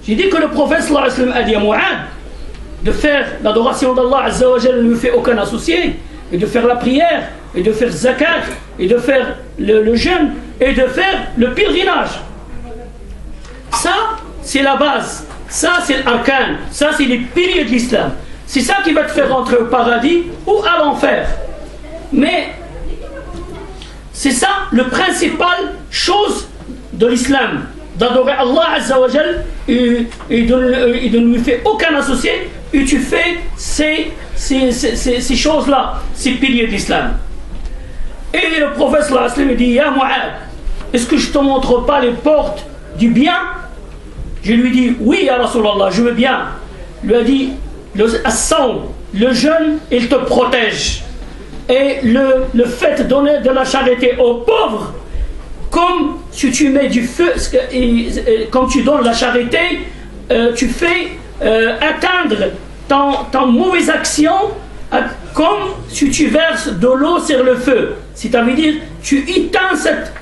J'ai dit que le prophète sallallahu alayhi wa sallam a dit à Mu'ad de faire l'adoration d'Allah Azza wa Jalla, ne lui fait aucun associé, et de faire la prière, et de faire zakat, et de faire le jeûne, et de faire le pèlerinage. Ça, c'est la base. Ça, c'est l'arcan. Ça, c'est les piliers de l'islam. C'est ça qui va te faire rentrer au paradis ou à l'enfer. Mais c'est ça le principal chose de l'islam, d'adorer Allah Azza wa Jal et de ne lui faire aucun associé, et tu fais ces choses-là, ces piliers de l'islam. Et le prophète sallallahu alayhi wa sallam dit: Ya Mu'ad, est-ce que je ne te montre pas les portes du bien? Je lui dis: oui, ya Rasulallah, je veux bien. Il lui a dit: le jeûne, il te protège. Et le fait de donner de la charité aux pauvres, comme si tu mets du feu, quand tu donnes la charité, tu fais atteindre ta mauvaise action, comme si tu verses de l'eau sur le feu. C'est-à-dire, tu éteins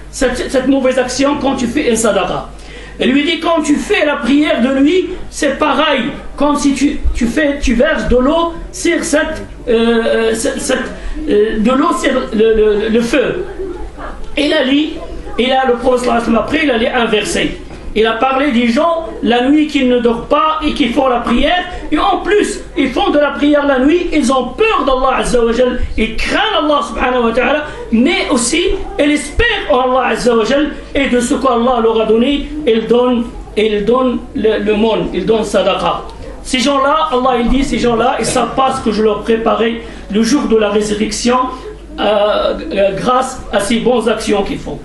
cette mauvaise action quand tu fais un sadaqa. Elle lui dit: quand tu fais la prière de nuit, c'est pareil, comme si tu verses de l'eau sur le feu. Et là, le prophète après, il allait inverser. Il a parlé des gens la nuit qui ne dorment pas et qui font la prière, et en plus ils font de la prière la nuit, ils ont peur d'Allah Azza wa Jal, ils craignent Allah subhanahu wa ta'ala, mais aussi ils espèrent en Allah Azza wa Jal, et de ce qu'Allah leur a donné, ils donnent le monde, ils donnent sadaqa. Ces gens-là, Allah il dit, ces gens-là, ils ne savent pas ce que je leur préparais le jour de la résurrection, grâce à ces bonnes actions qu'ils font.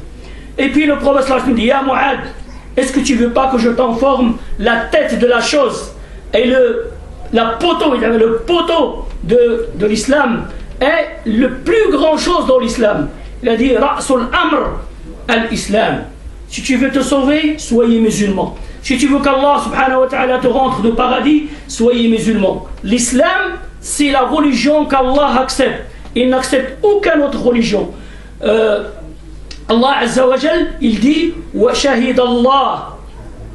Et puis le prophète sallallahu alayhi wa sallam dit: Ya Mu'ad, est-ce que tu veux pas que je t'informe la tête de la chose? Et le poteau de l'islam est le plus grand chose dans l'islam. Il a dit: Ra'sul Amr al-Islam. Si tu veux te sauver, soyez musulman. Si tu veux qu'Allah subhanahu wa ta'ala te rentre de paradis, soyez musulman. L'islam, c'est la religion qu'Allah accepte. Il n'accepte aucune autre religion. Allah Azza wa Jal, il dit: wa shahid Allah.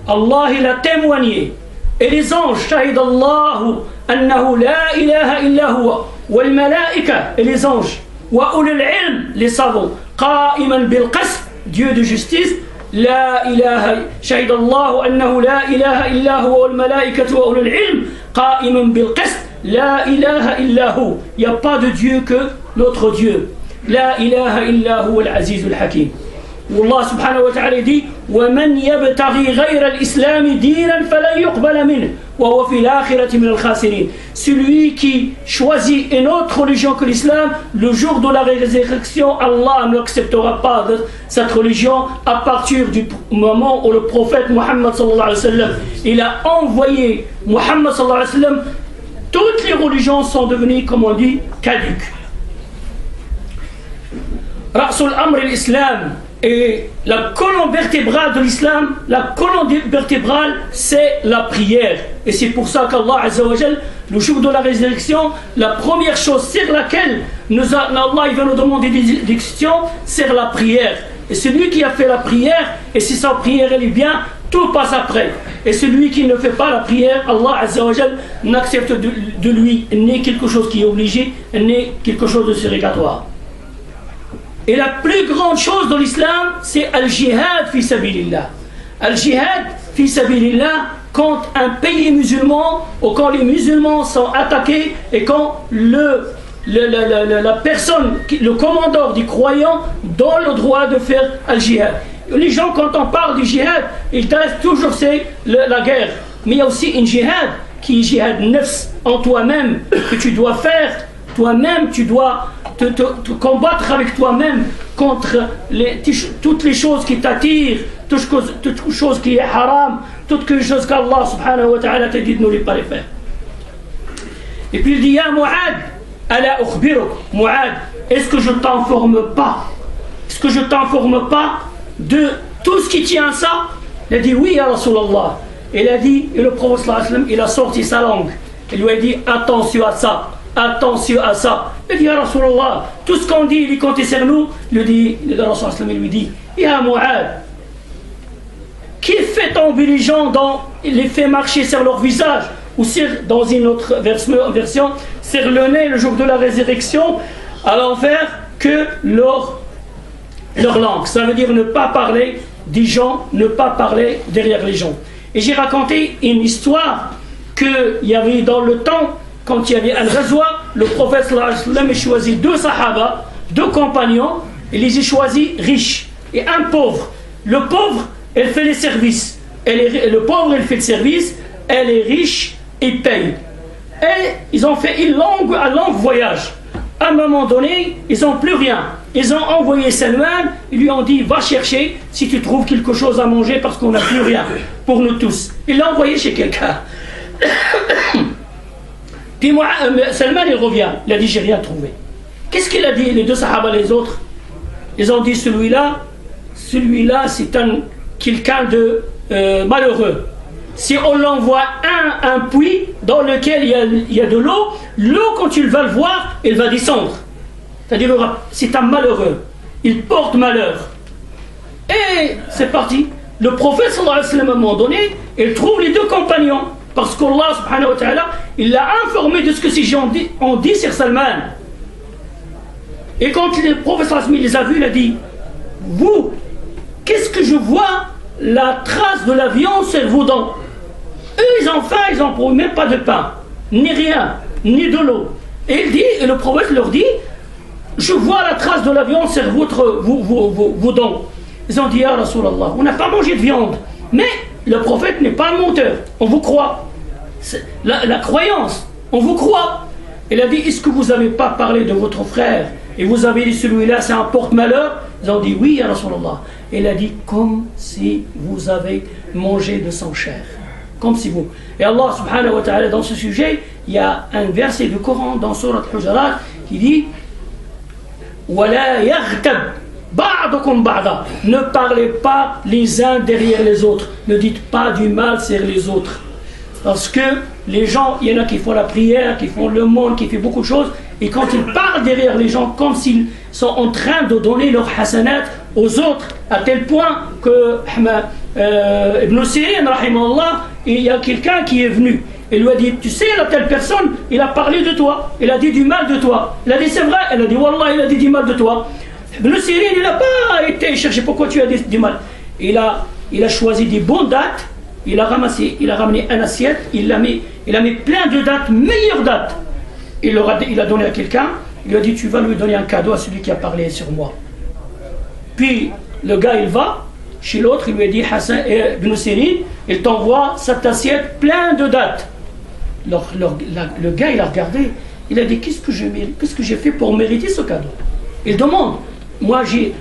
Allah, il a témoigné. Et les anges, shahid Allahu annahu la ilaha illa huwa. Wal malaika, et les anges. Wa ulul ilm, les savants. Qa'iman bil qist, Dieu de justice. La ilaha, shahid Allahu annahu la ilaha illa huwa wal malaikatu wa ulul ilm. Qa'iman bil qist. La ilaha illa hu. Il n'y a pas de Dieu que notre Dieu. La ilaha illa huwa al-aziz al-hakim. Allah subhanahu wa ta'ala dit: وَمَنْ يَبْتَغِي غَيْرَ الْإِسْلَامِ دِينًا فَلَنْ يُقْبَلَ مِنْهُ وَهُوَ فِي الْآخِرَةِ مِنَ الْخَاسِرِينَ. Celui qui choisit une autre religion que l'islam, le jour de la résurrection, Allah n'acceptera pas de cette religion à partir du moment où le prophète Muhammad sallallahu alayhi wa sallam, il a envoyé Muhammad sallallahu alayhi wa sallam. Toutes les religions sont devenues, comme on dit, caduques. Ra'sul Amr al-Islam. Et la colonne vertébrale de l'islam, la colonne vertébrale, c'est la prière. Et c'est pour ça qu'Allah Azza wa Jal, le jour de la résurrection, la première chose sur laquelle Allah il va nous demander des questions, c'est la prière. Et celui qui a fait la prière, et si sa prière elle est bien, tout passe après. Et celui qui ne fait pas la prière, Allah Azza wa Jal n'accepte de lui ni quelque chose qui est obligé, ni quelque chose de surrogatoire. Et la plus grande chose dans l'islam, c'est al-jihad fi sabilillah. Al-jihad fi sabilillah, quand un pays musulman, ou quand les musulmans sont attaqués, et quand la personne, le commandant des croyants, donne le droit de faire al-jihad. Les gens, quand on parle du jihad, ils restent toujours c'est la guerre. Mais il y a aussi une jihad, qui est jihad nafs, en toi-même, que tu dois faire. Toi-même, tu dois te combattre avec toi-même contre toutes les choses qui t'attirent, toutes choses qui est haram, toutes les choses qu'Allah subhanahu wa ta'ala t'a dit de ne pas les faire. Et puis il dit: Ya Mu'ad, ala ukhbiruk, Mu'ad, est-ce que je t'informe pas? Est-ce que je t'informe pas de tout ce qui tient à ça? Il a dit: oui, ya Rasulallah. Il a dit, et le prophète sallallahu alayhi wa sallam, il a sorti sa langue. Il lui a dit: attention à ça. Attention à ça. Il dit: Ya Rasulallah, tout ce qu'on dit, il est compté sur nous. Le Rasul lui dit: Ya Mu'ad, qui fait tomber les gens, les fait marcher sur leur visage, ou dans une autre version, sur le nez le jour de la résurrection, à l'envers que leur langue. Ça veut dire ne pas parler des gens, ne pas parler derrière les gens. Et j'ai raconté une histoire qu'il y avait dans le temps, quand il y avait Al-Ghazwa, le prophète sallallahu alayhi wa sallam a choisi 2 sahaba, 2 compagnons, il les a choisis riches et un pauvre. Le pauvre, elle fait les services. Le pauvre, elle fait le service, elle est riche et paye. Et ils ont fait un long voyage. À un moment donné, ils n'ont plus rien. Ils ont envoyé Salman, ils lui ont dit, va chercher si tu trouves quelque chose à manger parce qu'on n'a plus rien pour nous tous. Il l'a envoyé chez quelqu'un. Puis moi, Salman, il revient. Il a dit, j'ai rien trouvé. Qu'est-ce qu'il a dit, les 2 sahaba, les autres? Ils ont dit, celui-là, c'est quelqu'un de malheureux. Si on l'envoie un puits dans lequel il y a de l'eau, quand tu vas le voir, elle va descendre. C'est-à-dire, c'est un malheureux. Il porte malheur. Et c'est parti. Le prophète, sallallahu alayhi wa sallam, à un moment donné, il trouve les 2 compagnons. Parce qu'Allah, subhanahu wa ta'ala, il l'a informé de ce que ces gens ont dit sur Salman. Et quand le prophète, sallallahu alayhi wa sallam, les a vus, il a dit, vous, qu'est-ce que je vois? La trace de la viande sur vos dents. Eux, ils ont faim, ils n'ont même pas de pain, ni rien, ni de l'eau. Et le prophète leur dit, je vois la trace de la viande sur vos dents. Ils ont dit, ah Rasulallah, on n'a pas mangé de viande. Mais le prophète n'est pas un menteur, on vous croit. La croyance, on vous croit. Il a dit, est-ce que vous n'avez pas parlé de votre frère? Et vous avez dit, celui-là, c'est un porte-malheur? Ils ont dit, oui, ya Rasulallah. Il a dit, comme si vous avez mangé de son chair. Comme si vous. Et Allah subhanahu wa ta'ala, dans ce sujet, il y a un verset du Coran dans Surat Hujarat qui dit, وَلَا يَغْتَبْ بَعْضُكُمْ بَعْضًا. Ne parlez pas les uns derrière les autres. Ne dites pas du mal sur les autres. Parce que les gens, il y en a qui font la prière, qui font le monde, qui font beaucoup de choses, et quand ils parlent derrière les gens, comme s'ils sont en train de donner leur hasanat aux autres, à tel point que Ibn Sirin, rahimahullah, il y a quelqu'un qui est venu, et lui a dit, tu sais, la telle personne, il a parlé de toi, il a dit du mal de toi. Il a dit, c'est vrai, elle a dit, wallah, il a dit du mal de toi. Ibn Sirin, il n'a pas été chercher pourquoi tu as dit du mal. Il a choisi des bonnes dates. Il a ramené un assiette, il a mis plein de dates, meilleures dates. Il a donné à quelqu'un, il lui a dit, tu vas lui donner un cadeau à celui qui a parlé sur moi. Puis le gars, il va chez l'autre, il lui a dit, Hassan Ibn Sirin, il t'envoie cette assiette plein de dates. Le gars, il a regardé, il a dit, qu'est-ce que j'ai fait pour mériter ce cadeau? Il demande, moi j'ai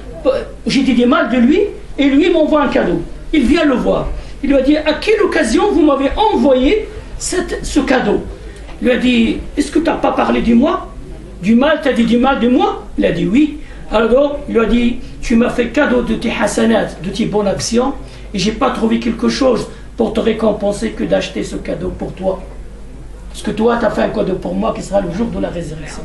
dit du mal de lui, et lui m'envoie un cadeau. Il vient le voir. Il lui a dit, à quelle occasion vous m'avez envoyé ce cadeau? Il lui a dit, est-ce que tu n'as pas parlé de moi? Du mal, tu as dit du mal de moi? Il a dit oui. Alors, il lui a dit, tu m'as fait cadeau de tes hasanats, de tes bonnes actions, et je n'ai pas trouvé quelque chose pour te récompenser que d'acheter ce cadeau pour toi. Parce que toi, tu as fait un cadeau pour moi qui sera le jour de la résurrection.